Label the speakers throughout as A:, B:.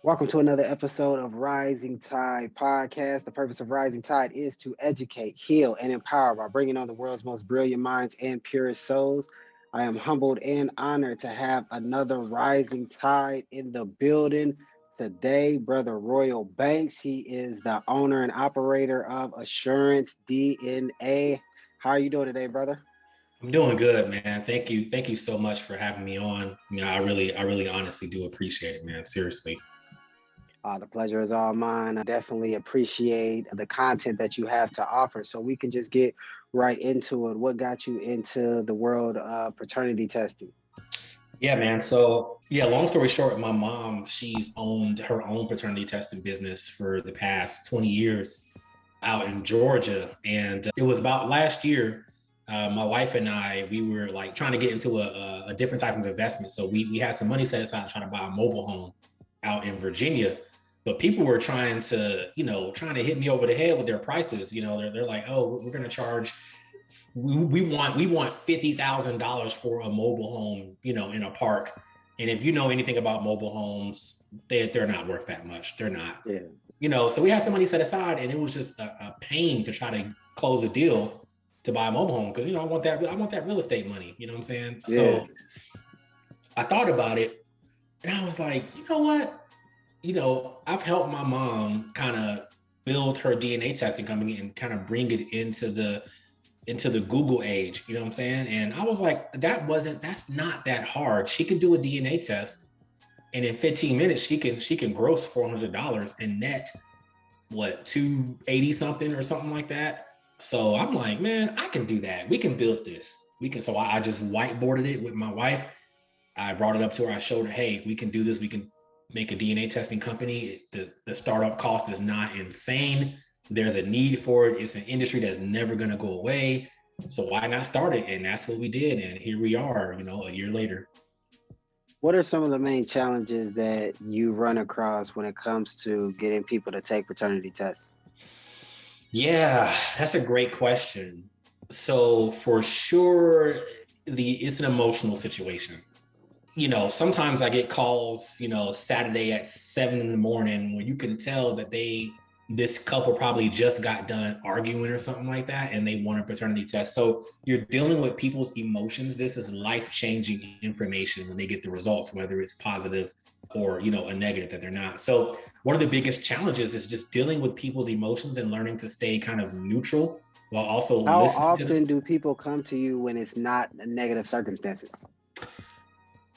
A: Welcome to another episode of Rising Tide Podcast. The purpose of Rising Tide is to educate, heal, and empower by bringing on the world's most brilliant minds and purest souls. I am humbled and honored to have another Rising Tide in the building today, Brother Royal Banks. He is the owner and operator of Assurance DNA. How are you doing today, brother?
B: I'm doing good, man. Thank you. Thank you so much for having me on. I really honestly do appreciate it, man. Seriously.
A: The pleasure is all mine. I definitely appreciate the content that you have to offer. So we can just get right into it. What got you into the world of paternity testing?
B: Yeah, man. So yeah, long story short, my mom, she's owned her own paternity testing business for the past 20 years out in Georgia. And it was about last year, my wife and I, we were like trying to get into a different type of investment. So we had some money set aside to try to buy a mobile home out in Virginia. But people were trying to hit me over the head with their prices. They're like, oh, we're going to charge. We want $50,000 for a mobile home, in a park. And if you know anything about mobile homes, they're not worth that much. They're not.
A: Yeah.
B: So we had some money set aside, and it was just a pain to try to close a deal to buy a mobile home because I want that real estate money. You know what I'm saying?
A: Yeah.
B: So I thought about it, and I was like, you know what? I've helped my mom kind of build her DNA testing company and kind of bring it into the Google age, you know what I'm saying? And I was like, that's not that hard. She could do a DNA test, and in 15 minutes, she can gross $400 and net what, 280 something or something like that. So I'm like, man, I can do that. We can build this. So I just whiteboarded it with my wife. I brought it up to her. I showed her, hey, we can do this. We can make a DNA testing company. The startup cost is not insane. There's a need for it. It's an industry that's never going to go away. So why not start it? And that's what we did. And here we are, a year later.
A: What are some of the main challenges that you run across when it comes to getting people to take paternity tests?
B: Yeah, that's a great question. So for sure, it's an emotional situation. Sometimes I get calls, Saturday at 7 a.m. when you can tell that this couple probably just got done arguing or something like that, and they want a paternity test. So you're dealing with people's emotions. This is life-changing information when they get the results, whether it's positive or, a negative that they're not. So one of the biggest challenges is just dealing with people's emotions and learning to stay kind of neutral while also
A: How
B: listening to them.
A: often do people come to you when it's not negative circumstances?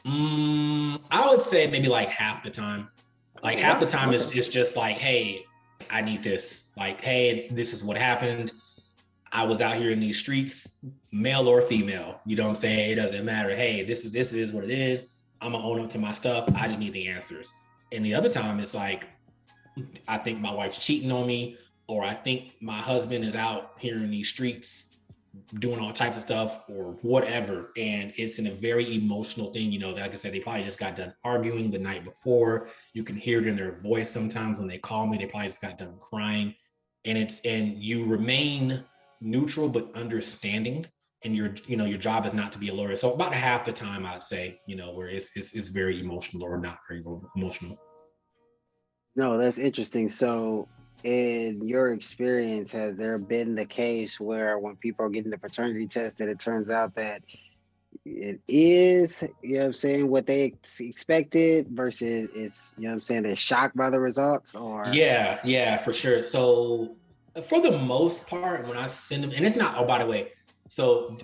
B: I would say maybe like half the time. Like half the time it's just like, hey, I need this. Like, hey, this is what happened. I was out here in these streets, male or female. You know what I'm saying? It doesn't matter. Hey, this is what it is. I'm gonna own up to my stuff. I just need the answers. And the other time it's like, I think my wife's cheating on me, or I think my husband is out here in these streets doing all types of stuff or whatever. And it's in a very emotional thing, like I said, they probably just got done arguing the night before. You can hear it in their voice sometimes when they call me, they probably just got done crying. And you remain neutral, but understanding. And your job is not to be a lawyer. So about half the time I'd say, where it's very emotional or not very emotional.
A: No, that's interesting. So, in your experience, has there been the case where when people are getting the paternity test, that it turns out that it is, what they expected versus it's, they're shocked by the results? Or
B: Yeah, for sure. So for the most part, when I send them, and it's not, oh, by the way, so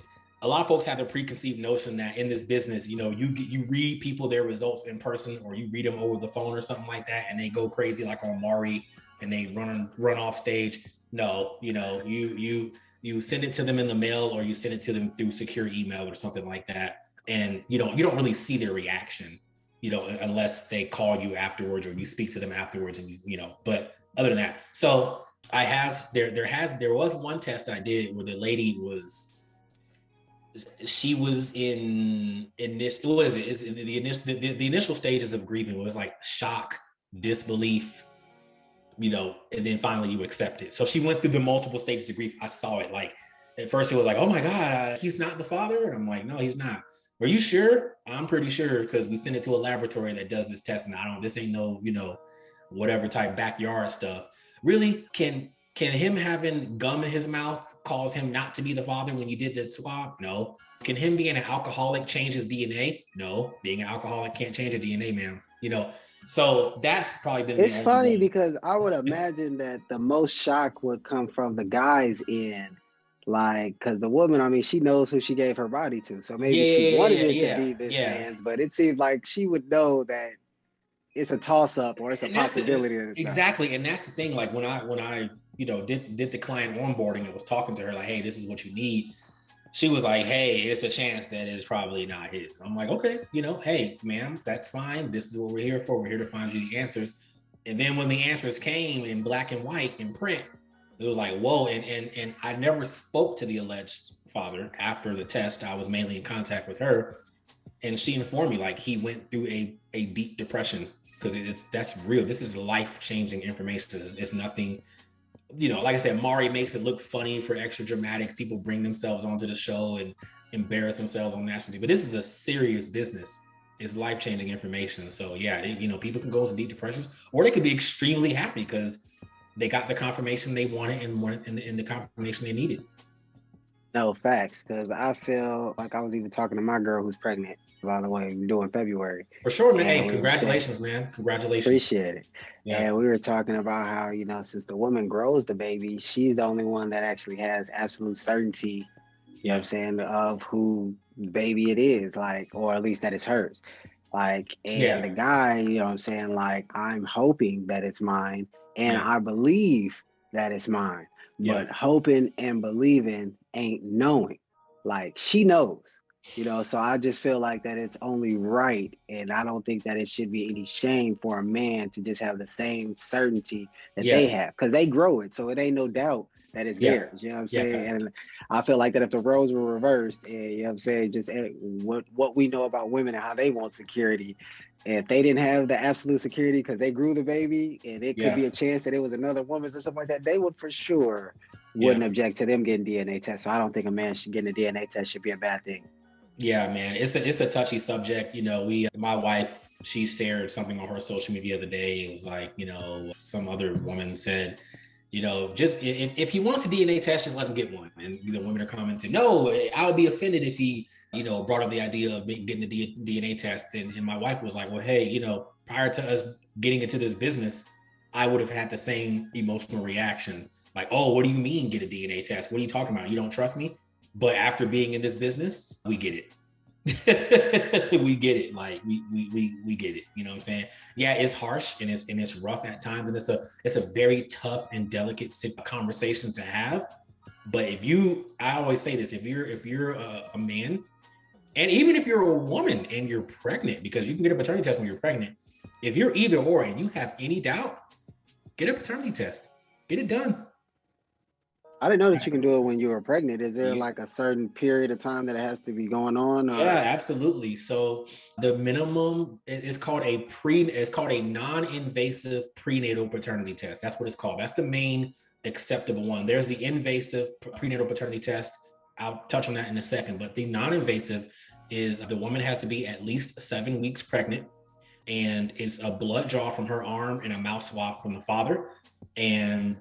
B: a lot of folks have the preconceived notion that in this business, you read people their results in person, or you read them over the phone or something like that, and they go crazy like on Maury and they run off stage. No, you send it to them in the mail, or you send it to them through secure email or something like that, and you don't really see their reaction, unless they call you afterwards or you speak to them afterwards, and But other than that, so there was one test I did where the lady was in this, what is it? Is the initial stages of grieving was like shock, disbelief, and then finally you accept it. So she went through the multiple stages of grief. I saw it. Like at first it was like, oh my God, he's not the father. And I'm like, no, he's not. Are you sure? I'm pretty sure, because we sent it to a laboratory that does this test, and this ain't no, whatever type backyard stuff. Really, can him having gum in his mouth cause him not to be the father when you did the swab? No. Can him being an alcoholic change his DNA? No. Being an alcoholic can't change a DNA, man. So that's probably been the
A: It's
B: only
A: funny
B: one.
A: because I would imagine that the most shock would come from the guy's end. Like, because the woman, I mean, she knows who she gave her body to. So maybe
B: Yeah,
A: she wanted
B: yeah,
A: it to
B: yeah,
A: be this
B: yeah.
A: man's, but it seems like she would know that it's a toss up or it's a
B: And that's the
A: possibility that it's not.
B: exactly, and that's the thing. Like when I did the client onboarding and was talking to her, like, hey, this is what you need. She was like, hey, it's a chance that it's probably not his. I'm like, okay, hey, ma'am, that's fine. This is what we're here for. We're here to find you the answers. And then when the answers came in black and white in print, it was like, whoa. And I never spoke to the alleged father after the test. I was mainly in contact with her. And she informed me like he went through a deep depression because that's real. This is life-changing information. It's nothing, like I said, Mari makes it look funny for extra dramatics. People bring themselves onto the show and embarrass themselves on national TV. But this is a serious business. It's life-changing information. So yeah, people can go into deep depressions, or they could be extremely happy because they got the confirmation they wanted and the confirmation they needed.
A: No, facts. Because I feel like I was even talking to my girl who's pregnant, by the way, doing February.
B: For sure, man.
A: And
B: Hey,
A: we were saying,
B: congratulations, man. Congratulations.
A: appreciate it.
B: Yeah.
A: And we were talking about how, since the woman grows the baby, she's the only one that actually has absolute certainty, you know what I'm saying, of who baby it is, like, or at least that it's hers. Like, and the guy, you know what I'm saying, like, I'm hoping that it's mine and I believe that it's mine. But hoping and believing ain't knowing. Like, she knows. So I just feel like that it's only right, and I don't think that it should be any shame for a man to just have the same certainty that they have, because they grow it, so it ain't no doubt that it's theirs. You know what I'm saying? And I feel like that if the roles were reversed, and you know what I'm saying, just what we know about women and how they want security, if they didn't have the absolute security because they grew the baby, and it could be a chance that it was another woman's or something like that, they would for sure wouldn't object to them getting DNA tests. So I don't think a man should get a DNA test should be a bad thing.
B: Yeah, man, it's a touchy subject. My wife, she shared something on her social media the other day. It was like, some other woman said, just if he wants a DNA test, just let him get one. And women are commenting, no, I would be offended if he, brought up the idea of getting the DNA test. And my wife was like, well, hey, prior to us getting into this business, I would have had the same emotional reaction. Like, oh, what do you mean get a DNA test? What are you talking about? You don't trust me? But after being in this business, we get it. We get it. Like we get it. You know what I'm saying? Yeah, it's harsh and it's rough at times, and it's a very tough and delicate conversation to have. But I always say this: if you're a man, and even if you're a woman and you're pregnant, because you can get a paternity test when you're pregnant. If you're either or and you have any doubt, get a paternity test. Get it done.
A: I didn't know that you can do it when you were pregnant. Is there like a certain period of time that it has to be going on? Or?
B: Yeah, absolutely. So the minimum is called a non-invasive prenatal paternity test. That's what it's called. That's the main acceptable one. There's the invasive prenatal paternity test. I'll touch on that in a second, but the non-invasive is the woman has to be at least 7 weeks pregnant, and it's a blood draw from her arm and a mouth swab from the father. And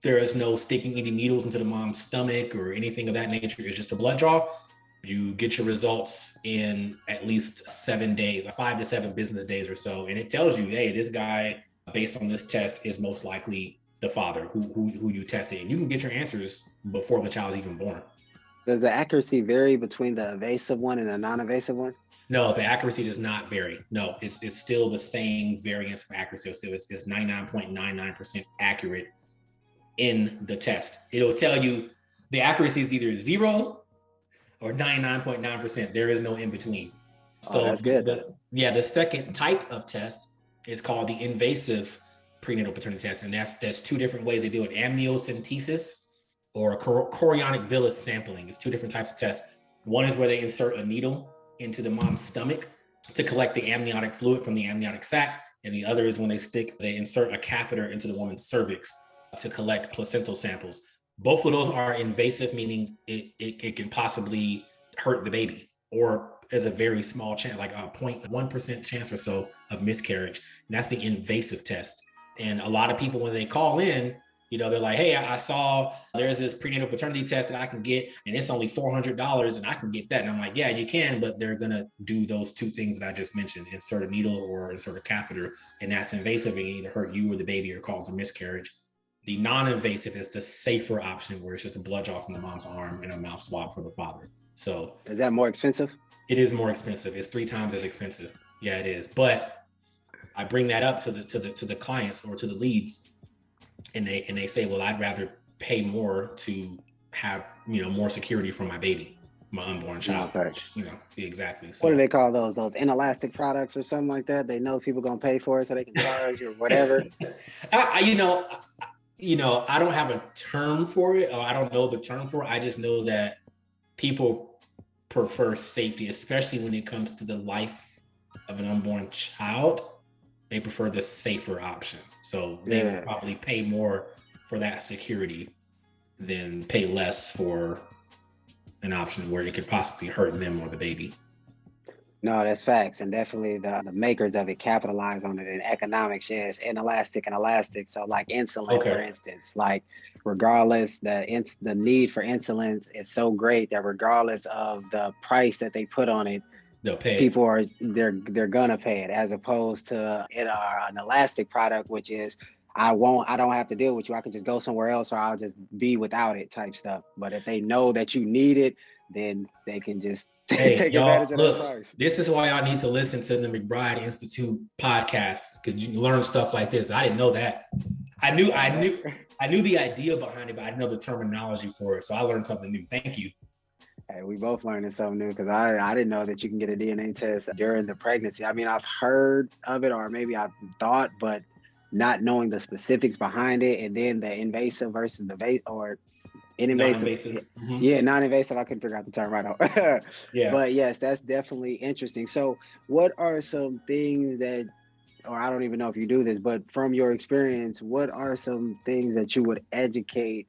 B: there is no sticking any needles into the mom's stomach or anything of that nature. It's just a blood draw. You get your results in at least 7 days, 5 to 7 business days or so. And it tells you, hey, this guy, based on this test, is most likely the father who you tested. And you can get your answers before the child's even born.
A: Does the accuracy vary between the invasive one and the non-invasive one?
B: No, the accuracy does not vary. No, it's still the same variance of accuracy. So it's 99.99% accurate in the test. It'll tell you the accuracy is either 0 or 99.9%. There is no in between. So
A: that's good.
B: The second type of test is called the invasive prenatal paternity test. And there's 2 different ways they do it: amniocentesis or chorionic villus sampling. It's 2 different types of tests. One is where they insert a needle into the mom's stomach to collect the amniotic fluid from the amniotic sac. And the other is when they insert a catheter into the woman's cervix to collect placental samples. Both of those are invasive, meaning it can possibly hurt the baby or there's a very small chance, like a 0.1% chance or so of miscarriage. And that's the invasive test. And a lot of people, when they call in, they're like, hey, I saw there's this prenatal paternity test that I can get, and it's only $400 and I can get that. And I'm like, yeah, you can, but they're going to do those two things that I just mentioned, insert a needle or insert a catheter. And that's invasive and either hurt you or the baby or cause a miscarriage. The non-invasive is the safer option where it's just a blood draw from the mom's arm and a mouth swab for the father. So
A: is that more expensive?
B: It is more expensive. It's 3 times as expensive. Yeah, it is. But I bring that up to the clients or to the leads, and they say, well, I'd rather pay more to have more security for my baby, my unborn child.
A: Okay.
B: Exactly. So,
A: what do they call those? Those inelastic products or something like that? They know people gonna pay for it, so they can charge or whatever.
B: I don't have a term for it, or I don't know the term for it. I just know that people prefer safety, especially when it comes to the life of an unborn child. They prefer the safer option. So they would probably pay more for that security than pay less for an option where it could possibly hurt them or the baby.
A: No, that's facts. And definitely the makers of it capitalize on it in economics. Yes, inelastic and elastic. So like insulin, for instance, like regardless, the need for insulin is so great that regardless of the price that they put on it,
B: they'll pay.
A: People they're gonna pay it, as opposed to an elastic product, which is I don't have to deal with you. I can just go somewhere else, or I'll just be without it type stuff. But if they know that you need it, then they can just take advantage of that price.
B: This is why y'all need to listen to the McBride Institute podcast, because you learn stuff like this. I didn't know that. I knew the idea behind it, but I didn't know the terminology for it. So I learned something new. Thank you.
A: Hey, we both learning something new, because I didn't know that you can get a DNA test during the pregnancy. I mean, I've heard of it, or maybe I've thought, but not knowing the specifics behind it, and then the invasive versus the non-invasive. Mm-hmm. Yeah, non-invasive. I couldn't figure out the term right now. Yeah. But yes, that's definitely interesting. So what are some things that, or I don't even know if you do this, but from your experience, what are some things that you would educate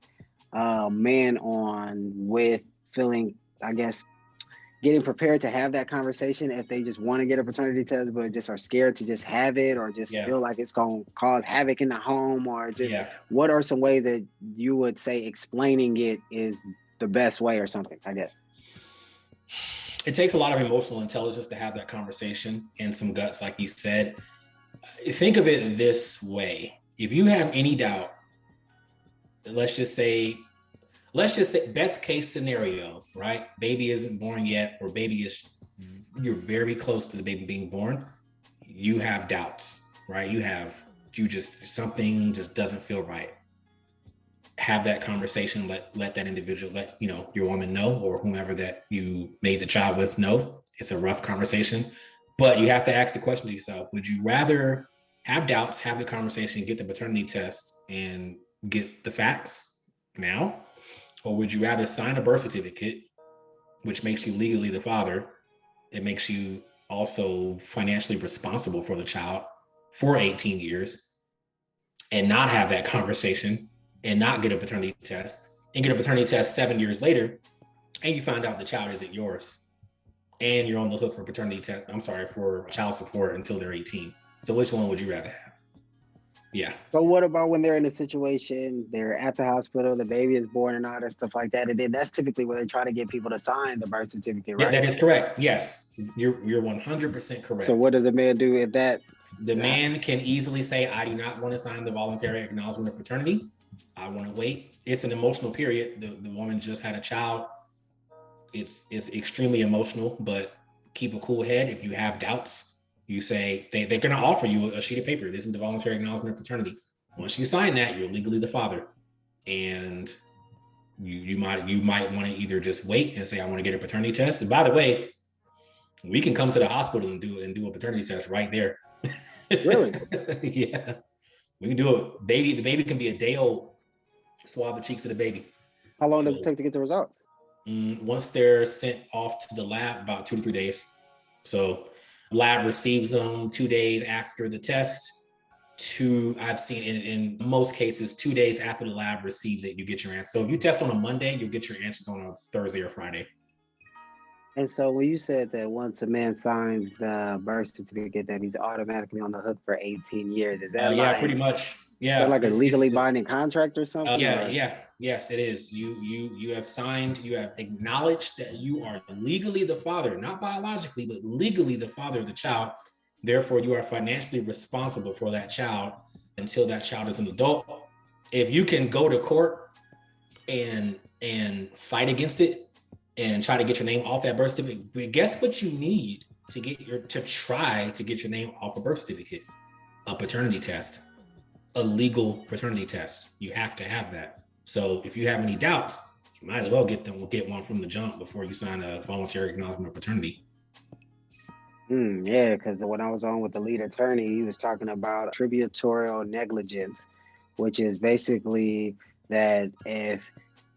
A: men on with feeling, I guess, getting prepared to have that conversation if they just want to get a paternity test, but just are scared to just have it, or just feel like it's going to cause havoc in the home, or just what are some ways that you would say explaining it is the best way or something, I guess?
B: It takes a lot of emotional intelligence to have that conversation and some guts, like you said. Think of it this way. If you have any doubt, let's just say best case scenario, right? Baby isn't born yet, or you're very close to the baby being born. You have doubts, right? Something just doesn't feel right. Have that conversation. Let that individual, your woman know, or whomever that you made the child with know. It's a rough conversation, but you have to ask the question to yourself: would you rather have doubts, have the conversation, get the paternity test, and get the facts now? Or would you rather sign a birth certificate, which makes you legally the father? It makes you also financially responsible for the child for 18 years, and not have that conversation and not get a paternity test, and get a paternity test 7 years later, and you find out the child isn't yours, and you're on the hook for child support until they're 18. So which one would you rather have? Yeah.
A: So what about when they're in a situation, they're at the hospital, the baby is born and all that stuff like that, and then that's typically where they try to get people to sign the birth certificate, right?
B: Yeah, that is correct. Yes, you're 100% correct.
A: So what does the man do if that?
B: The man can easily say, I do not want to sign the voluntary acknowledgement of paternity. I want to wait. It's an emotional period. The woman just had a child. It's extremely emotional, but keep a cool head. If you have doubts, you say they're going to offer you a sheet of paper. This is the voluntary acknowledgement of paternity. Once you sign that, you're legally the father, and you might want to either just wait and say, I want to get a paternity test. And by the way, we can come to the hospital and do a paternity test right there.
A: Really?
B: Yeah, we can do it. The baby can be a day old. Swab the cheeks of the baby.
A: How long does it take to get the results?
B: Once they're sent off to the lab, about 2 to 3 days. So lab receives them 2 days after the test. I've seen in most cases, 2 days after the lab receives it, you get your answer. So if you test on a Monday, you'll get your answers on a Thursday or Friday.
A: And so when you said that once a man signs the birth certificate that he's automatically on the hook for 18 years,
B: Yeah, pretty much.
A: is that
B: Yeah,
A: like a legally binding contract or something? Or
B: yes, it is. You have signed. You have acknowledged that you are legally the father, not biologically, but legally the father of the child. Therefore, you are financially responsible for that child until that child is an adult. If you can go to court and fight against it and try to get your name off that birth certificate, guess what you need to try to get your name off a birth certificate? A paternity test, a legal paternity test. You have to have that. So if you have any doubts, you might as well get one from the jump before you sign a voluntary acknowledgement of paternity.
A: Yeah, because when I was on with the lead attorney, he was talking about attributorial negligence, which is basically that if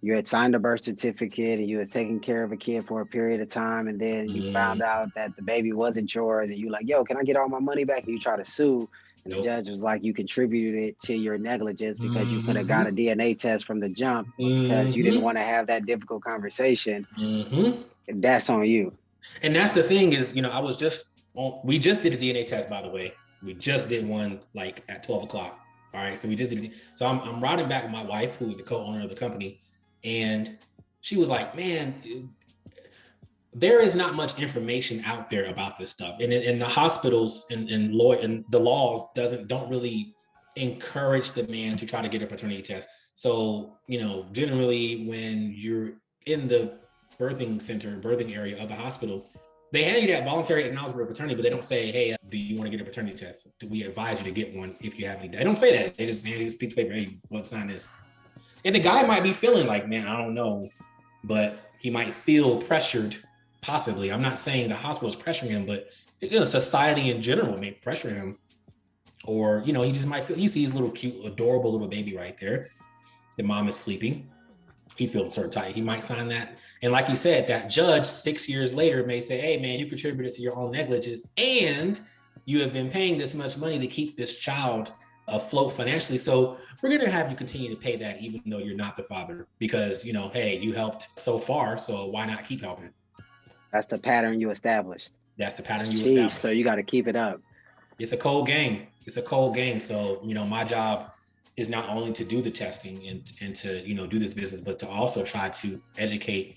A: you had signed a birth certificate and you had taken care of a kid for a period of time, and then you found
B: Mm,
A: out that the baby wasn't yours, and you like, yo, can I get all my money back? And you try to sue, and the
B: nope.
A: judge was like, you contributed it to your negligence because you could have got a
B: Mm-hmm.
A: DNA test from the jump because you didn't
B: Mm-hmm.
A: want to have that difficult conversation.
B: Mm-hmm.
A: That's on you.
B: And that's the thing is, we just did a DNA test, by the way. We just did one like at 12 o'clock. All right. So we just did it. So I'm riding back with my wife, who is the co-owner of the company. And she was like, man, there is not much information out there about this stuff. And the hospitals and law and the laws don't really encourage the man to try to get a paternity test. So, generally when you're in the birthing area of the hospital, they hand you that voluntary acknowledgement of paternity, but they don't say, hey, do you want to get a paternity test? Do we advise you to get one if you have any? They don't say that. They just hand you this piece of paper, hey, let's sign this. And the guy might be feeling like, man, I don't know, but he might feel pressured, possibly. I'm not saying the hospital is pressuring him, but society in general may pressure him. Or, he just might feel, he sees little cute, adorable little baby right there. The mom is sleeping. He feels sort of tight. He might sign that. And like you said, that judge 6 years later may say, hey, man, you contributed to your own negligence and you have been paying this much money to keep this child afloat financially. So we're going to have you continue to pay that even though you're not the father because, hey, you helped so far. So why not keep helping?
A: That's the pattern you established.
B: That's the pattern you
A: Sheesh, so
B: establish.
A: you got to keep it up.
B: It's a cold game. It's a cold game. So, my job is not only to do the testing and to, do this business, but to also try to educate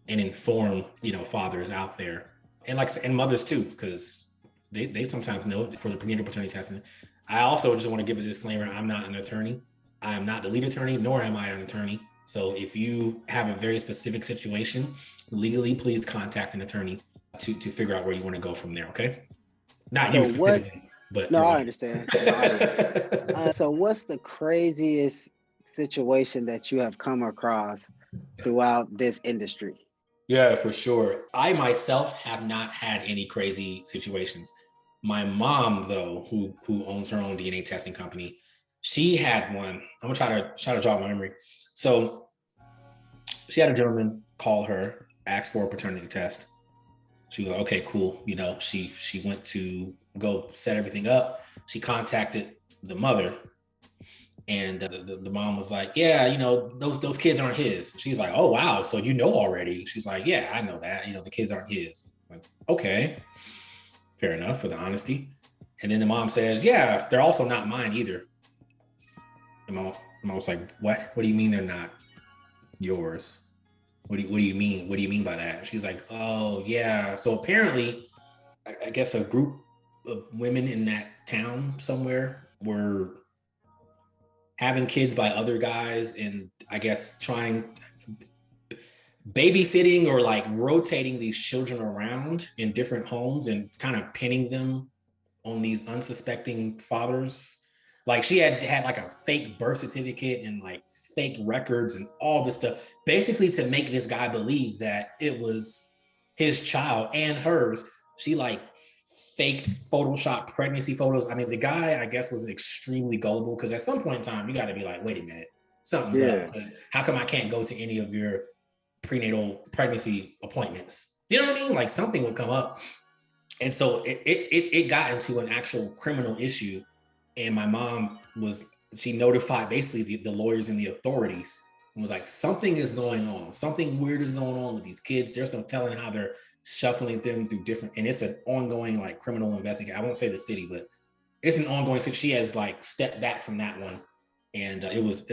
B: and inform, fathers out there and mothers too, because they sometimes know for the prenatal paternity testing. I also just want to give a disclaimer. I'm not an attorney. I am not the lead attorney, nor am I an attorney. So if you have a very specific situation, legally, please contact an attorney to figure out where you want to go from there. Okay. Not you
A: So what?
B: specifically, but
A: No,
B: your
A: I
B: audience.
A: understand the audience. So what's the craziest situation that you have come across throughout this industry?
B: Yeah, for sure. I myself have not had any crazy situations. My mom, though, who owns her own DNA testing company, she had one. I'm gonna try to jog my memory. So she had a gentleman call her, ask for a paternity test. She was like, okay, cool. She went to go set everything up. She contacted the mother, and the mom was like, yeah, those kids aren't his. She's like, oh wow, so already. She's like, yeah, I know that. The kids aren't his. I'm like, okay, fair enough for the honesty. And then the mom says, yeah, they're also not mine either. And mom was like, what? What do you mean they're not yours? What do you mean? What do you mean by that? She's like, oh yeah. So apparently, I guess a group of women in that town somewhere were having kids by other guys and I guess trying babysitting or like rotating these children around in different homes and kind of pinning them on these unsuspecting fathers. Like she had like a fake birth certificate and like fake records and all this stuff, basically to make this guy believe that it was his child and hers. She like faked Photoshop pregnancy photos. I mean, the guy, I guess, was extremely gullible because at some point in time, you got to be like, wait a minute, something's
A: Yeah.
B: up. Because how come I can't go to any of your prenatal pregnancy appointments? You know what I mean? Like something would come up. And so it got into an actual criminal issue. And my mom she notified basically the lawyers and the authorities. and was like, something is going on. Something weird is going on with these kids. There's no telling how they're shuffling them through different, and it's an ongoing like criminal investigation. I won't say the city, but it's an ongoing. She has like stepped back from that one, and it was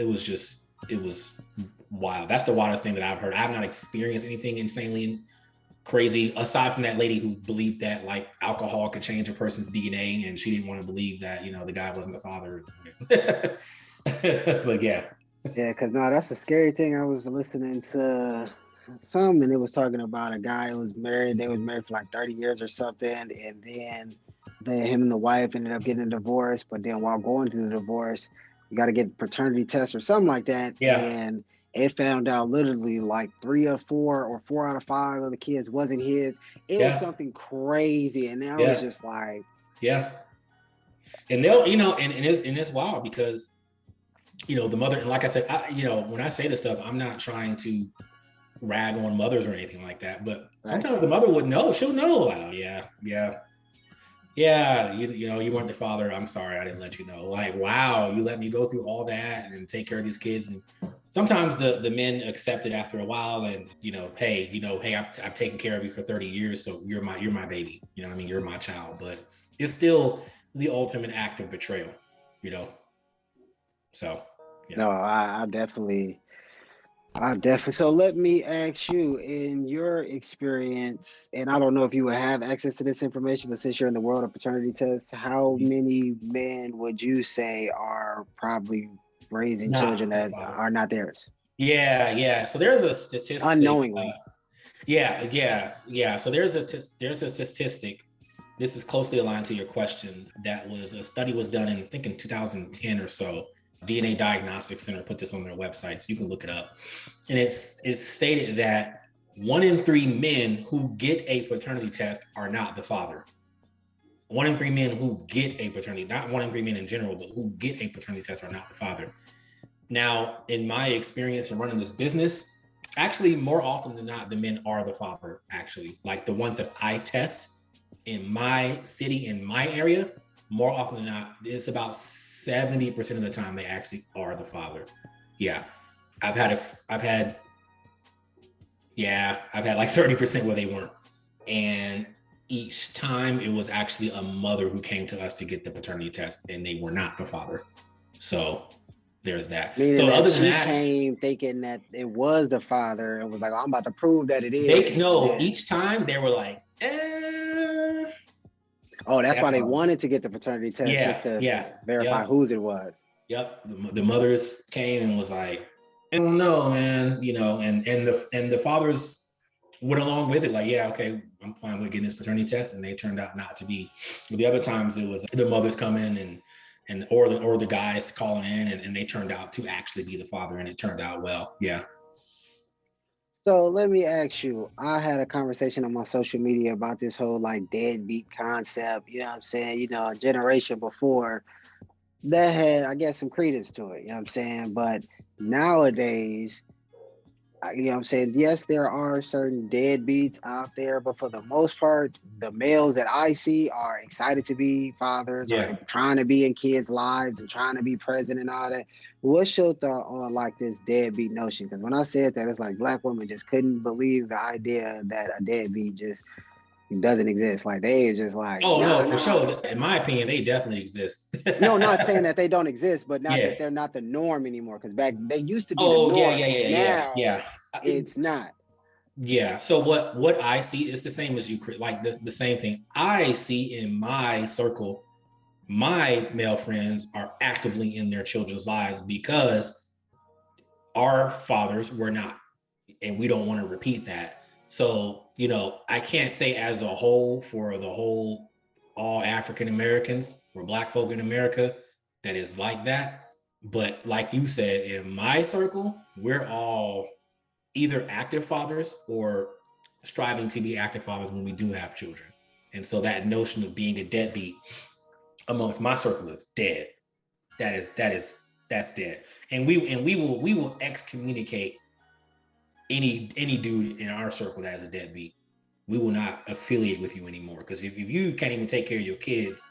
B: wild. That's the wildest thing that I've heard. I've not experienced anything insanely crazy aside from that lady who believed that like alcohol could change a person's DNA, and she didn't want to believe that, you know, the guy wasn't the father. But yeah.
A: Yeah, because no, that's the scary thing. I was listening to some, and it was talking about a guy who was married. They was married for like 30 years or something, and then him and the wife ended up getting a divorce. But then while going through the divorce, you got to get paternity tests or something like that,
B: Yeah.
A: and it found out literally like 3 or 4 or 4 out of 5 of the kids wasn't his. It was
B: Yeah.
A: something crazy, and I was
B: Yeah.
A: just like,
B: Yeah. And they'll, you know, and it's wild because, you know, the mother, and like I said, you know, when I say this stuff, I'm not trying to rag on mothers or anything like that, but
A: right.
B: sometimes the mother would know. She'll know. Like, yeah, you know, you weren't the father. I'm sorry, I didn't let you know. Like, wow, you let me go through all that and take care of these kids. And sometimes the men accept it after a while, and hey, I've taken care of you for 30 years, so you're my baby. You know what I mean? You're my child, but it's still the ultimate act of betrayal. You know, so yeah.
A: No, I definitely. So let me ask you, in your experience, and I don't know if you would have access to this information, but since you're in the world of paternity tests, how many men would you say are probably raising children
B: Not the
A: that
B: father.
A: are not theirs
B: Yeah. So there's a statistic.
A: unknowingly?
B: Yeah. So there's a statistic. This is closely aligned to your question. That was a study was done in, I think, in 2010 or so. DNA Diagnostic Center put this on their website, so you can look it up. And it's stated that 1 in 3 men who get a paternity test are not the father. 1 in 3 men who get a paternity, not 1 in 3 men in general, but who get a paternity test are not the father. Now, in my experience in running this business, actually, more often than not, the men are the father, actually. Like the ones that I test in my city, in my area, more often than not, it's about 70% of the time they actually are the father. Yeah. I've had like 30% where they weren't. And each time it was actually a mother who came to us to get the paternity test, and they were not the father. So there's that.
A: Meaning
B: So
A: that
B: other than
A: she
B: that,
A: came thinking that it was the father and was like, oh, I'm about to prove that it is.
B: each time they were like,
A: Oh, that's
B: that's
A: why they
B: wrong.
A: wanted to get the paternity test, just to verify
B: Yep.
A: whose it was.
B: Yep. The mothers came and was like, I don't know, man, and the fathers went along with it, like, yeah, okay, I'm fine with getting this paternity test, and they turned out not to be. But the other times it was the mothers come in or the guys calling in, and they turned out to actually be the father, and it turned out well. Yeah.
A: So let me ask you, I had a conversation on my social media about this whole like deadbeat concept, you know what I'm saying? A generation before that had, I guess, some credence to it, you know what I'm saying? But nowadays, you know what I'm saying? Yes, there are certain deadbeats out there, but for the most part, the males that I see are excited to be fathers or
B: Yeah.
A: trying to be in kids' lives and trying to be present and all that. What's your thought on like this deadbeat notion? Because when I said that, it's like black women just couldn't believe the idea that a deadbeat just doesn't exist. Like they just like,
B: Oh no,
A: nah,
B: for
A: nah.
B: sure. In my opinion, they definitely exist.
A: No, not saying that they don't exist, but not
B: Yeah.
A: that they're not the norm anymore. Because back they used to be the
B: Oh yeah,
A: norm,
B: yeah,
A: and
B: yeah, yeah,
A: now
B: yeah.
A: it's not.
B: Yeah. So what I see is the same as you, like the same thing I see in my circle. My male friends are actively in their children's lives because our fathers were not, and we don't want to repeat that. So I can't say as a whole for the whole all African Americans or Black folk in America that is like that. But like you said, in my circle, we're all either active fathers or striving to be active fathers when we do have children. And so that notion of being a deadbeat amongst my circle is dead. That's dead. And we will excommunicate any dude in our circle that is a deadbeat. We will not affiliate with you anymore. Because if you can't even take care of your kids,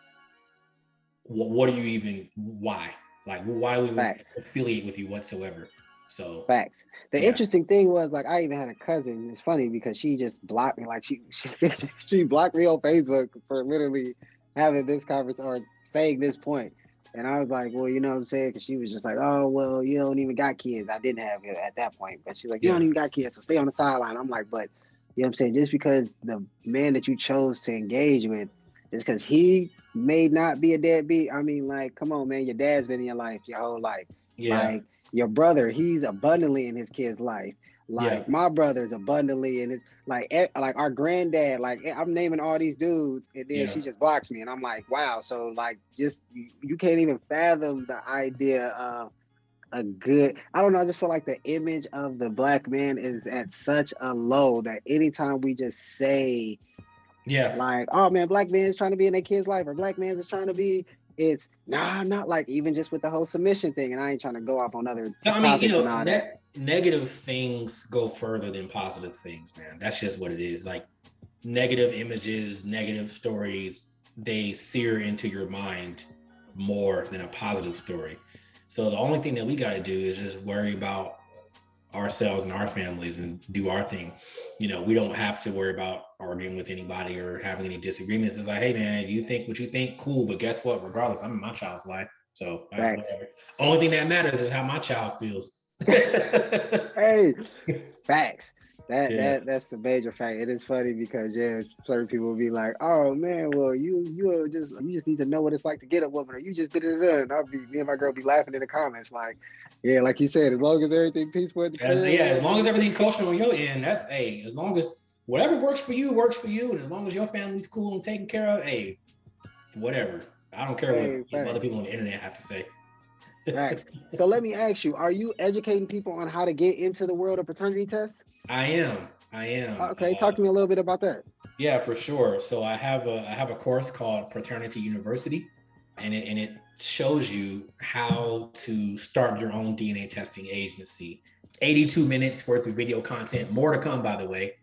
B: what are you even, why? Like, why would we
A: Facts.
B: affiliate with you whatsoever? So
A: Facts. The
B: yeah,
A: interesting thing was like I even had a cousin. It's funny because she just blocked me. Like she blocked me on Facebook for literally having this conversation or saying this point. And I was like, well, you know what I'm saying? Because she was just like, oh, well, you don't even got kids. I didn't have it at that point, but she's like, you
B: yeah,
A: don't even got kids, so stay on the sideline. I'm like, but you know what I'm saying? Just because the man that you chose to engage with, just because he may not be a deadbeat, I mean, like, come on, man, your dad's been in your life your whole life.
B: yeah,
A: Like your brother, he's abundantly in his kid's life.
B: yeah,
A: Like my brother's abundantly in his like our granddad. Like I'm naming all these dudes, and then
B: yeah.
A: she just blocks me, and I'm like, wow. So like, just you can't even fathom the idea of a good. I don't know. I just feel like the image of the black man is at such a low that anytime we just say
B: Yeah.
A: like, oh man, black man's trying to be in their kid's life, or black man's is trying to be. It's nah, not like even just with the whole submission thing, and I ain't trying to go off on other
B: So I mean,
A: topics and all that.
B: negative things go further than positive things, man. That's just what it is. Like negative images, negative stories, they sear into your mind more than a positive story. So the only thing that we got to do is just worry about ourselves and our families and do our thing. We don't have to worry about arguing with anybody or having any disagreements. It's like, hey man, you think what you think, cool, but guess what? Regardless, I'm in my child's life. So
A: Facts.
B: whatever. Only thing that matters is how my child feels.
A: Hey, facts.
B: Yeah.
A: That's a major fact. It is funny because yeah, certain people will be like, "Oh man, well you just need to know what it's like to get a woman, or you just did it." And I'll be me and my girl be laughing in the comments like, "Yeah, like you said, as long as everything peaceful at the crib,
B: As long as
A: everything."
B: everything kosher on your end, that's hey, as long as whatever works for you works for you, and as long as your family's cool and taken care of, hey, whatever. I don't care what
A: Hey,
B: other
A: facts,
B: people on the internet have to say.
A: facts. So let me ask you: are you educating people on how to get into the world of paternity tests?
B: I am. I am.
A: Okay, talk to me a little bit about that.
B: Yeah, for sure. So I have a course called Paternity University, and it shows you how to start your own DNA testing agency. 82 minutes worth of video content, more to come, by the way.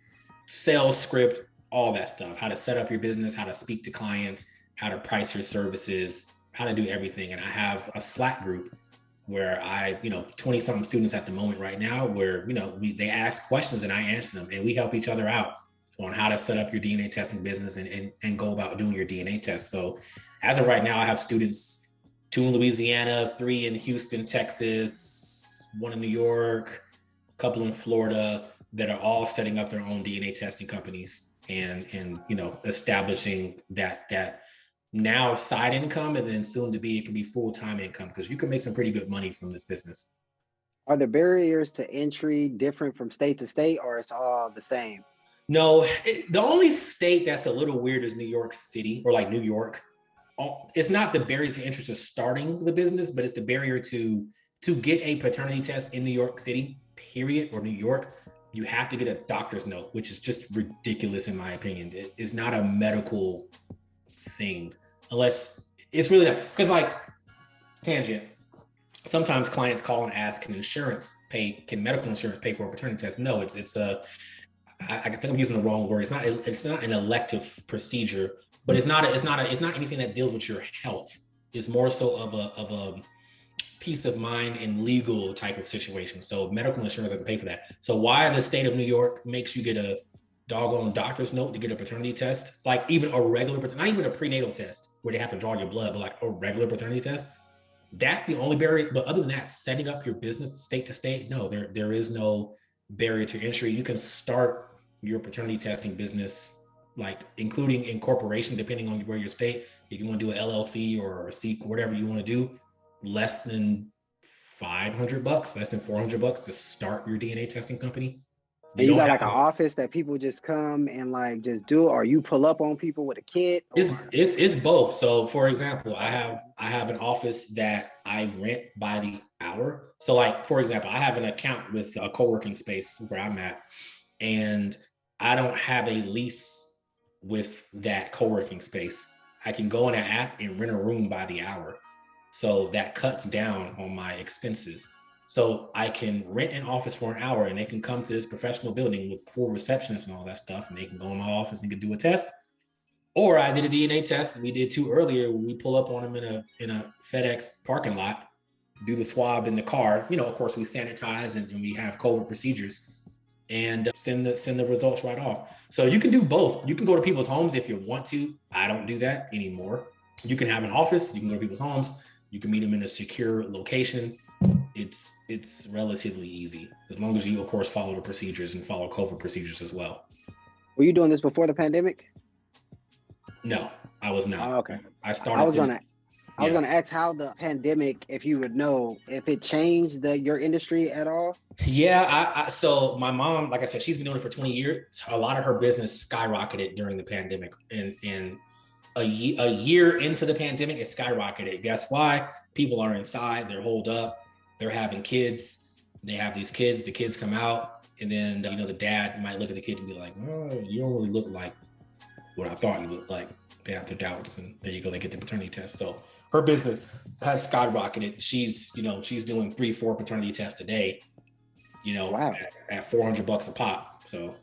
B: Sales script, all that stuff. How to set up your business, how to speak to clients, how to price your services, how to do everything. And I have a Slack group where 20 something students at the moment right now, where they ask questions and I answer them, and we help each other out on how to set up your DNA testing business and go about doing your DNA test. So as of right now, I have students, 2 in Louisiana, 3 in Houston, Texas, 1 in New York, a couple in Florida, that are all setting up their own DNA testing companies and establishing that now side income, and then soon to be it can be full-time income, because you can make some pretty good money from this business.
A: Are the barriers to entry different from state to state, or it's all the same?
B: No, the only state that's a little weird is New York City, or like New York. It's not the barrier to entry to starting the business, but it's the barrier to get a paternity test in New York City, period, or New York. You have to get a doctor's note, which is just ridiculous in my opinion. It is not a medical thing, unless it's really not. Because like, tangent, sometimes clients call and ask, can medical insurance pay for a paternity test? No, it's a I think I'm using the wrong word. It's not an elective procedure, but it's not anything that deals with your health. It's more so of a peace of mind and legal type of situation. So medical insurance has to pay for that. So why the state of New York makes you get a doggone doctor's note to get a paternity test, like even a regular, not even a prenatal test where they have to draw your blood, but like a regular paternity test, that's the only barrier. But other than that, setting up your business state to state, no, there is no barrier to entry. You can start your paternity testing business, like including incorporation, depending on where your state. If you want to do an LLC or a C, whatever you want to do, less than $500, less than $400 to start your DNA testing company. You
A: And you
B: don't
A: got
B: have
A: like an
B: to.
A: office that people just come and like just do it, or you pull up on people with a kit,
B: It's,
A: or
B: it's it's both. So for example, I have an office that I rent by the hour. So like for example, I have an account with a co-working space where I'm at, and I don't have a lease with that co-working space. I can go in an app and rent a room by the hour. So that cuts down on my expenses. So I can rent an office for an hour, and they can come to this professional building with full receptionists and all that stuff, and they can go in my office and can do a test. Or I did a DNA test. We did 2 earlier. We pull up on them in a FedEx parking lot, do the swab in the car. Of course, we sanitize and we have COVID procedures, and send the results right off. So you can do both. You can go to people's homes if you want to. I don't do that anymore. You can have an office. You can go to people's homes. You can meet them in a secure location. It's relatively easy, as long as you, of course, follow the procedures and follow COVID procedures as well.
A: Were you doing this before the pandemic?
B: No, I was not.
A: Oh, okay.
B: I started.
A: I was gonna ask how the pandemic, if you would know, if it changed your industry at all.
B: Yeah, so my mom, like I said, she's been doing it for 20 years. A lot of her business skyrocketed during the pandemic, and a year into the pandemic, it skyrocketed. Guess why? People are inside, they're holed up, they're having kids. They have these kids, the kids come out, and then the dad might look at the kid and be like, "Oh, you don't really look like what I thought you looked like." They have their doubts, and there you go, they get the paternity test. So her business has skyrocketed. She's doing 3-4 paternity tests a day,
A: Wow.
B: at $400 a pop. So,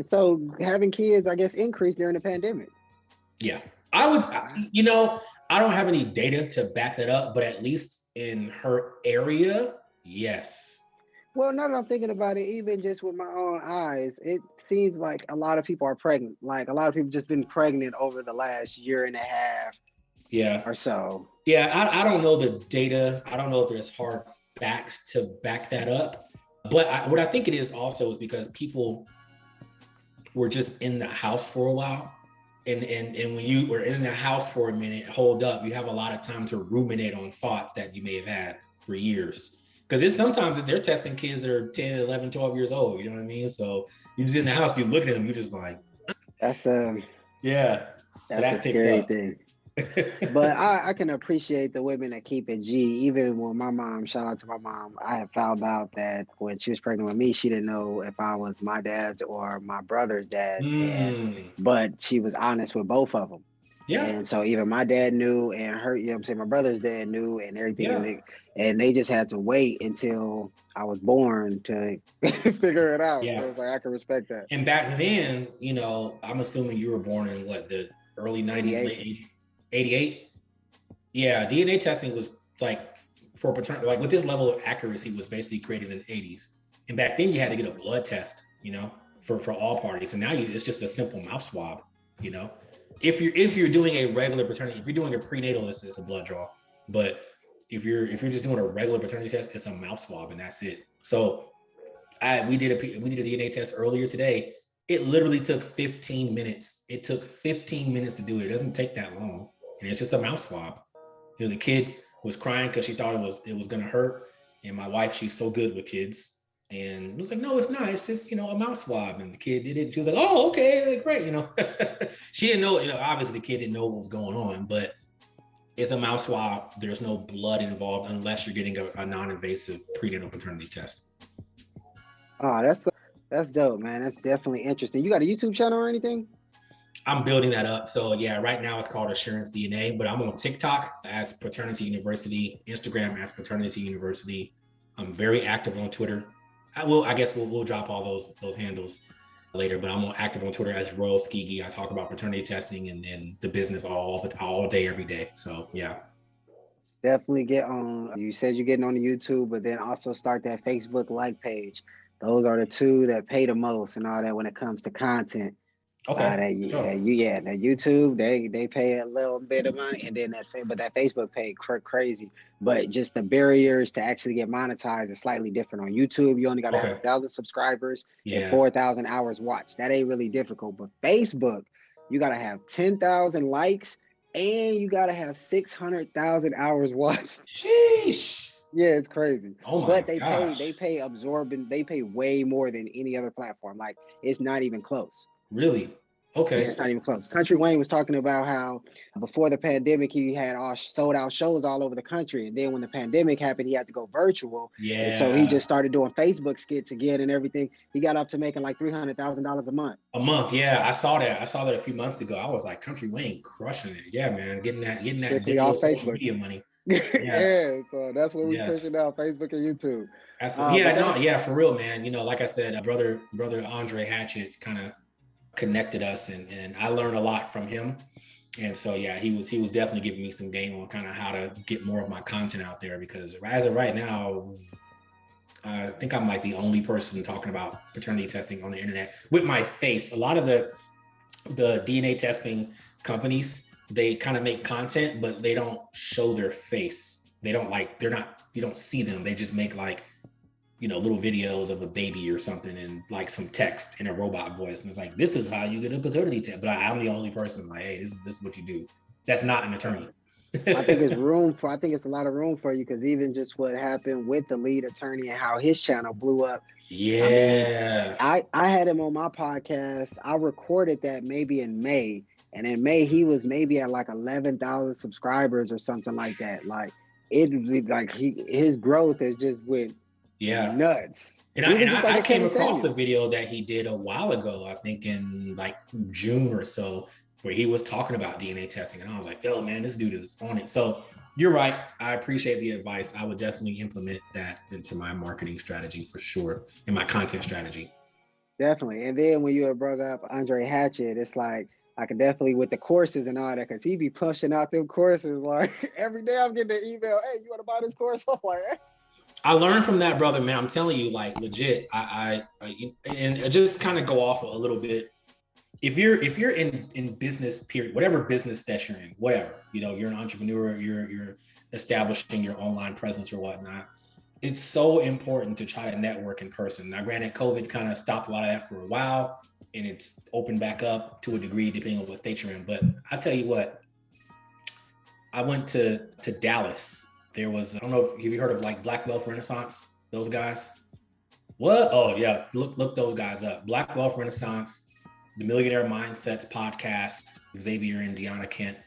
A: So having kids, I guess, increased during the pandemic.
B: Yeah, I would, I don't have any data to back that up, but at least in her area, yes.
A: Well, now that I'm thinking about it, even just with my own eyes, it seems like a lot of people are pregnant. Like a lot of people just been pregnant over the last year and a half.
B: Yeah.
A: Or so.
B: Yeah, I don't know the data. I don't know if there's hard facts to back that up. But what I think it is also is because people were just in the house for a while. And when you were in the house for a minute, hold up, you have a lot of time to ruminate on thoughts that you may have had for years. Because sometimes they're testing kids that are 10, 11, 12 years old, you know what I mean? So you're just in the house, you look at them, you're just like,
A: that's the
B: scary
A: thing. But I can appreciate the women that keep it G. Even when my mom, shout out to my mom, I had found out that when she was pregnant with me, she didn't know if I was my dad's or my brother's dad. But she was honest with both of them.
B: Yeah.
A: And so even my dad knew, and her, my brother's dad knew, and everything. Yeah. And they just had to wait until I was born to figure it out.
B: Yeah.
A: So it's like, I can respect that.
B: And back then, I'm assuming you were born in the early 90s, late 80s. 88. Yeah, DNA testing was for paternity, with this level of accuracy, was basically created in the 80s. And back then you had to get a blood test, for all parties. And now it's just a simple mouth swab, If you're doing a regular paternity, if you're doing a prenatal, it's a blood draw. But if you're just doing a regular paternity test, it's a mouth swab, and that's it. So we did a DNA test earlier today. It literally took 15 minutes. It took 15 minutes to do it. It doesn't take that long. And it's just a mouth swab. The kid was crying because she thought it was gonna hurt. And my wife, she's so good with kids, and it was like, no, it's not. It's just a mouth swab. And the kid did it. She was like, oh, okay, great. She didn't know. Obviously the kid didn't know what was going on, but it's a mouth swab. There's no blood involved unless you're getting a non-invasive prenatal paternity test.
A: Oh, that's dope, man. That's definitely interesting. You got a YouTube channel or anything?
B: I'm building that up. So yeah, right now it's called Assurance DNA, but I'm on TikTok as Paternity University, Instagram as Paternity University. I'm very active on Twitter. I guess we'll drop all those handles later, but I'm active on Twitter as Royal Skigi. I talk about paternity testing and the business all day, every day. So yeah.
A: Definitely get on. You said you're getting on the YouTube, but then also start that Facebook like page. Those are the two that pay the most and all that when it comes to content.
B: Okay.
A: That YouTube, they pay a little bit of money, and then that Facebook pay crazy. But just the barriers to actually get monetized is slightly different. On YouTube, you only got to have 1,000 subscribers and 4,000 hours watched. That ain't really difficult. But Facebook, you got to have 10,000 likes and you got to have 600,000 hours watched.
B: Sheesh.
A: Yeah, it's crazy.
B: Oh my
A: But
B: gosh.
A: they pay way more than any other platform. Like, it's not even close.
B: Really? Okay.
A: Yeah, it's not even close. Country Wayne was talking about how before the pandemic, he had all sold out shows all over the country. And then when the pandemic happened, he had to go virtual.
B: Yeah.
A: And so he just started doing Facebook skits again and everything. He got up to making like $300,000 a month.
B: A month, yeah. I saw that a few months ago. I was like, Country Wayne crushing it. Yeah, man. Getting that digital social media money.
A: Yeah, so that's what we're pushing out, Facebook and YouTube.
B: Absolutely. For real, man. Like I said, brother Andre Hatchett kind of connected us, and I learned a lot from him. And so yeah, he was definitely giving me some game on kind of how to get more of my content out there, because as of right now, I think I'm like the only person talking about paternity testing on the internet with my face. A lot of the DNA testing companies, they kind of make content, but they don't show their face. They don't like, they're not, you don't see them. They just make like, little videos of a baby or something and like some text in a robot voice. And it's like, this is how you get a paternity test. But I'm the only person like, hey, this is what you do. That's not an attorney.
A: I think it's a lot of room for you, because even just what happened with the lead attorney and how his channel blew up. I mean,
B: Yeah.
A: I had him on my podcast. I recorded that maybe in May, and in May he was maybe at like 11,000 subscribers or something like that. Like his growth has just went
B: Yeah.
A: nuts.
B: And
A: Even just like
B: I
A: a
B: came
A: Kevin
B: across a
A: Samuels.
B: video that he did a while ago, I think in like June or so, where he was talking about DNA testing. And I was like, yo, man, this dude is on it. So you're right. I appreciate the advice. I would definitely implement that into my marketing strategy for sure, in my content strategy.
A: Definitely. And then when you had brought up Andre Hatchett, it's like I can definitely with the courses and all that, because he be pushing out them courses like every day. I'm getting an email, hey, you want to buy this course? I'm like, hey.
B: I learned from that brother, man. I'm telling you, like legit. And just kind of go off a little bit. If you're in business, period, whatever business that you're in, whatever, you're an entrepreneur, you're establishing your online presence or whatnot. It's so important to try to network in person. Now, granted, COVID kind of stopped a lot of that for a while, and it's opened back up to a degree depending on what state you're in. But I tell you what, I went to Dallas. There was, I don't know if you heard of like Black Wealth Renaissance, those guys. What? Oh yeah, look those guys up. Black Wealth Renaissance, the Millionaire Mindsets podcast, Xavier and Deanna Kent,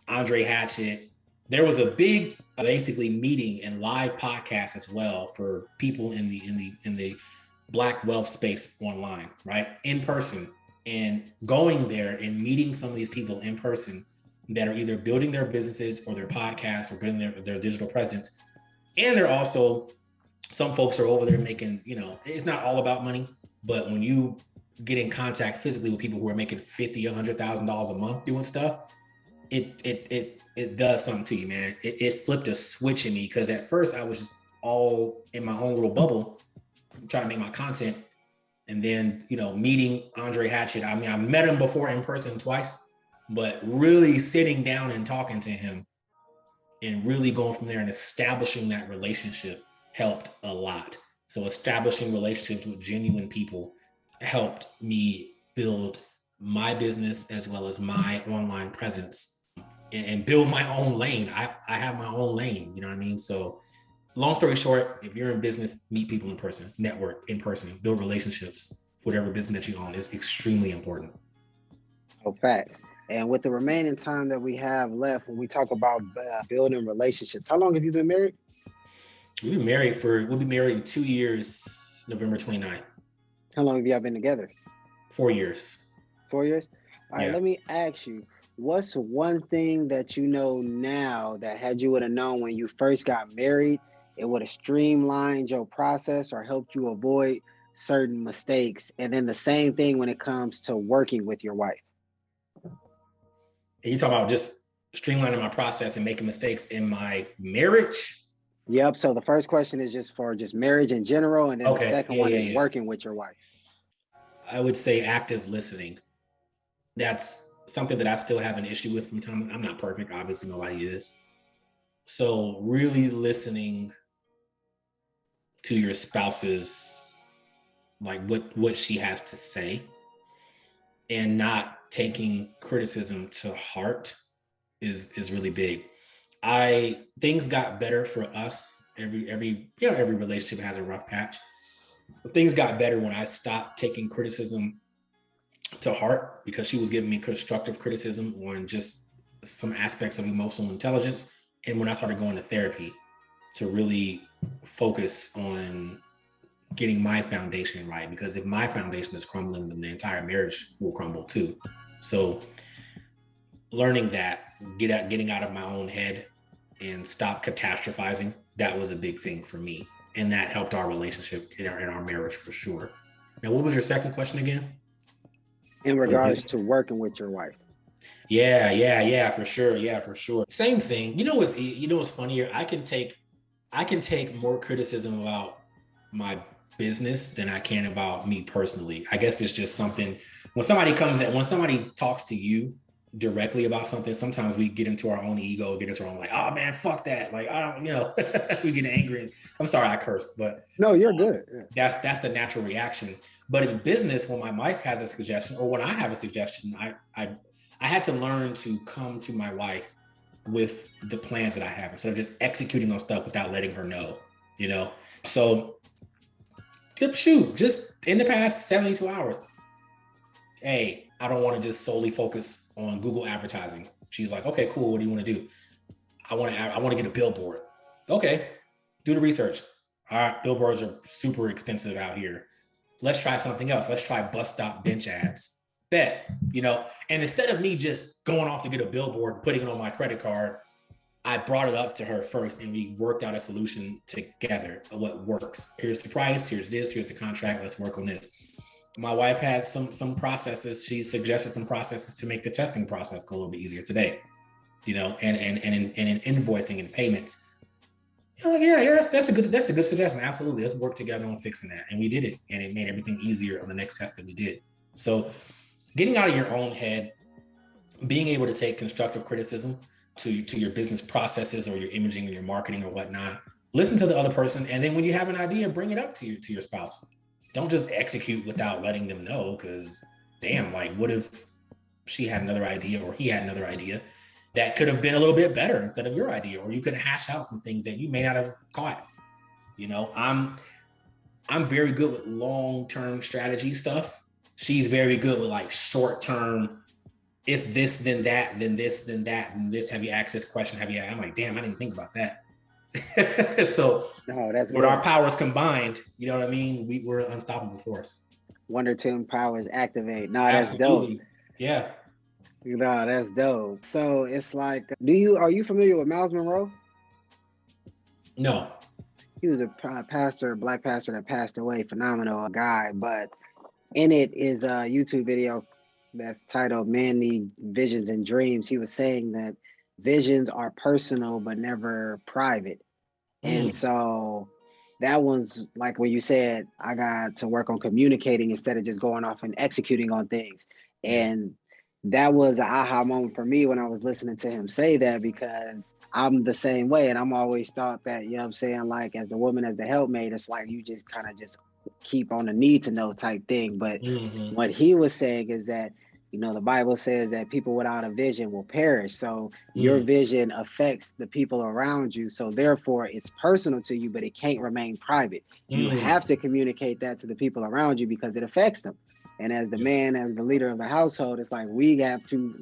B: Andre Hatchett. There was a big basically meeting and live podcast as well for people in the Black wealth space online, right? In person. And going there and meeting some of these people in person that are either building their businesses or their podcasts or building their digital presence. And they're also, some folks are over there making, it's not all about money, but when you get in contact physically with people who are making $50,000, $100,000 a month doing stuff, it does something to you, man. It flipped a switch in me, because at first I was just all in my own little bubble trying to make my content. And then, meeting Andre Hatchett, I mean, I met him before in person twice, but really sitting down and talking to him and really going from there and establishing that relationship helped a lot. So establishing relationships with genuine people helped me build my business as well as my online presence and build my own lane. I have my own lane, you know what I mean? So long story short, if you're in business, meet people in person, network in person, build relationships. Whatever business that you own is extremely important.
A: Oh, facts. And with the remaining time that we have left, when we talk about building relationships, how long have you been married?
B: We'll be married in 2 years, November 29th.
A: How long have y'all been together?
B: 4 years.
A: 4 years? All right,
B: Yeah.
A: let me ask you, what's one thing that you know now that had you would have known when you first got married, it would have streamlined your process or helped you avoid certain mistakes? And then the same thing when it comes to working with your wife.
B: And you talk about just streamlining my process and making mistakes in my marriage?
A: Yep. So the first question is just for just marriage in general. And then the second one is working with your wife.
B: I would say active listening. That's something that I still have an issue with from time. I'm not perfect, obviously nobody is. So really listening to your spouse's, like what she has to say, and not taking criticism to heart is really big. Things got better for us. Every relationship has a rough patch. Things got better when I stopped taking criticism to heart, because she was giving me constructive criticism on just some aspects of emotional intelligence. And when I started going to therapy to really focus on getting my foundation right, because if my foundation is crumbling, then the entire marriage will crumble too. So learning that, getting out of my own head and stop catastrophizing, that was a big thing for me. And that helped our relationship in our marriage for sure. Now, what was your second question again?
A: In regards to working with your wife.
B: Yeah, for sure. Yeah, for sure. Same thing. What's funnier? I can take more criticism about my business than I can about me personally. I guess it's just something when somebody talks to you directly about something, sometimes we get into our own ego, get into our own like, oh man, fuck that. Like, I don't, we get angry. I'm sorry I cursed, but
A: No, you're good. Yeah.
B: that's the natural reaction. But in business, when my wife has a suggestion or when I have a suggestion, I had to learn to come to my wife with the plans that I have instead of just executing on stuff without letting her know, you know? So shoot, just in the past 72 hours, hey, I don't want to just solely focus on Google advertising. She's like, okay, cool. What do you want to do? I want to get a billboard. Okay, do the research. All right, billboards are super expensive out here. Let's try something else. Let's try bus stop bench ads. Bet, and instead of me just going off to get a billboard and putting it on my credit card, I brought it up to her first and we worked out a solution together of what works. Here's the price, here's the contract, let's work on this. My wife had some processes. She suggested some processes to make the testing process go a little bit easier today, and in invoicing and payments. That's a good suggestion. Absolutely. Let's work together on fixing that. And we did it. And it made everything easier on the next test that we did. So getting out of your own head, being able to take constructive criticism to your business processes or your imaging or your marketing or whatnot, listen to the other person. And then when you have an idea, bring it up to your spouse. Don't just execute without letting them know, because damn, like what if she had another idea or he had another idea that could have been a little bit better instead of your idea, or you could hash out some things that you may not have caught. I'm very good with long-term strategy stuff. She's very good with like short-term, if this, then that, then this, then that, and this, have you asked this question? I'm like, damn, I didn't think about that. So
A: that's
B: with our powers combined, you know what I mean? We're an unstoppable force.
A: One or two powers activate. No, that's dope.
B: Yeah.
A: That's dope. So it's like, are you familiar with Miles Monroe?
B: No.
A: He was a black pastor that passed away, phenomenal guy. But in it is a YouTube video that's titled "Men Need Visions and Dreams." He was saying that visions are personal, but never private. And so that one's like when you said, I got to work on communicating instead of just going off and executing on things. And that was an aha moment for me when I was listening to him say that, because I'm the same way. And I'm always thought that, you know what I'm saying, like as the woman, as the helpmate, it's like you just kind of just keep on the need to know type thing. But what he was saying is that, the Bible says that people without a vision will perish. So your vision affects the people around you. So therefore it's personal to you, but it can't remain private. You have to communicate that to the people around you because it affects them. And as the man, as the leader of the household, it's like we have to,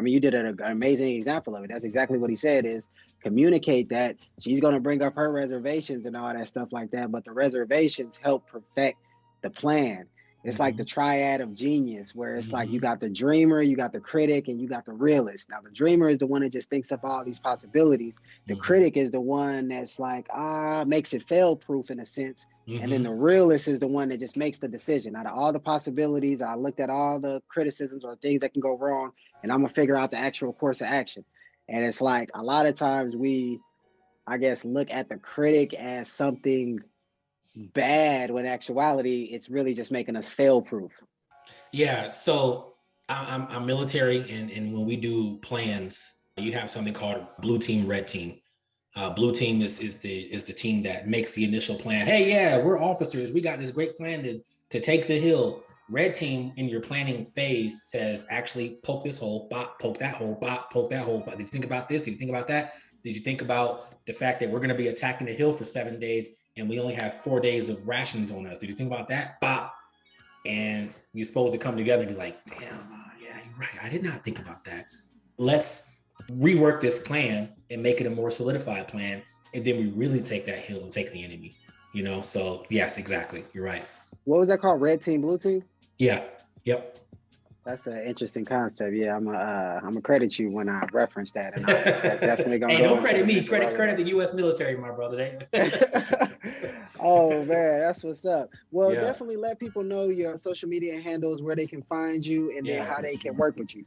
A: you did an amazing example of it. That's exactly what he said, is communicate that she's going to bring up her reservations and all that stuff like that. But the reservations help perfect the plan. It's like the triad of genius, where it's like you got the dreamer, you got the critic, and you got the realist. Now, the dreamer is the one that just thinks of all these possibilities. The critic is the one that's like, makes it fail-proof in a sense. And then the realist is the one that just makes the decision. Out of all the possibilities, I looked at all the criticisms or things that can go wrong, and I'm going to figure out the actual course of action. And it's like a lot of times we, I guess, look at the critic as something bad when actuality it's really just making us fail proof.
B: Yeah, so I'm military, and when we do plans, you have something called blue team, red team. Blue team is the team that makes the initial plan. Hey, yeah, we're officers, we got this great plan to take the hill. Red team in your planning phase says, actually poke this hole, bop, poke that hole, bop, poke that hole. But did you think about this? Did you think about that? Did you think about the fact that we're going to be attacking the hill for 7 days and we only have 4 days of rations on us? Did you think about that? Bop. And you're supposed to come together and be like, damn, yeah, you're right. I did not think about that. Let's rework this plan and make it a more solidified plan. And then we really take that hill and take the enemy, So yes, exactly. You're right.
A: What was that called? Red team, blue team?
B: Yeah. Yep.
A: That's an interesting concept. Yeah, I'm gonna credit you when I reference that, and that's definitely gonna.
B: Hey, don't credit me. Credit the U.S. military, my brother.
A: Oh man, that's what's up. Well, definitely let people know your social media handles, where they can find you, and then how they can work with you.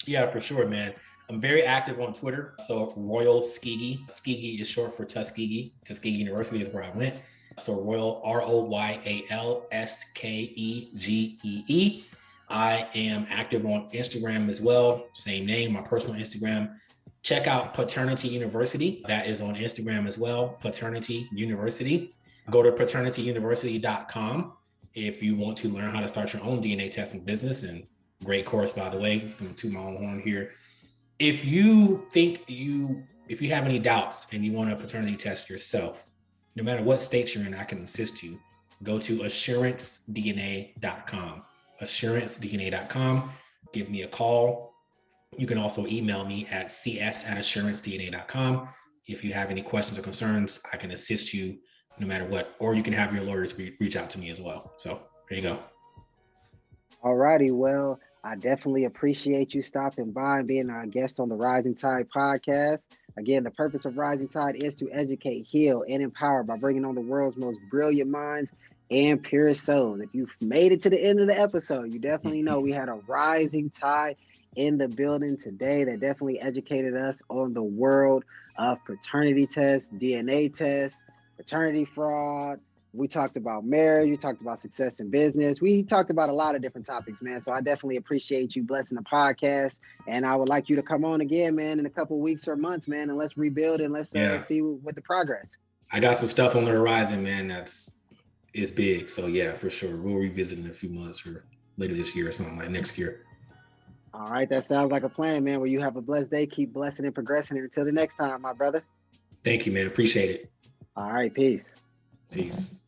B: Yeah, for sure, man. I'm very active on Twitter. So Royal Skegee. Skegee is short for Tuskegee. Tuskegee University is where I went. So Royal, ROYALSKEGEE. I am active on Instagram as well. Same name, my personal Instagram. Check out Paternity University. That is on Instagram as well. Paternity University. Go to paternityuniversity.com if you want to learn how to start your own DNA testing business. And great course, by the way. I'm to my own horn here. If you have any doubts and you want to paternity test yourself, no matter what state you're in, I can assist you. Go to assurancedna.com. Assurancedna.com. Give me a call. You can also email me at cs@assurancedna.com. If you have any questions or concerns, I can assist you no matter what. Or you can have your lawyers reach out to me as well. So there you go.
A: All righty. Well, I definitely appreciate you stopping by and being our guest on the Rising Tide podcast. Again, the purpose of Rising Tide is to educate, heal, and empower by bringing on the world's most brilliant minds and purest souls. If you've made it to the end of the episode, you definitely know we had a rising tide in the building today that definitely educated us on the world of paternity tests, DNA tests, paternity fraud. We talked about marriage. We talked about success in business. We talked about a lot of different topics, man. So I definitely appreciate you blessing the podcast. And I would like you to come on again, man, in a couple of weeks or months, man, and let's rebuild and let's see what the progress.
B: I got some stuff on the horizon, man. It's big. So yeah, for sure. We'll revisit in a few months or later this year or something like next year.
A: All right. That sounds like a plan, man. Well, you have a blessed day. Keep blessing and progressing. Until the next time, my brother.
B: Thank you, man. Appreciate it.
A: All right. Peace.
B: Peace.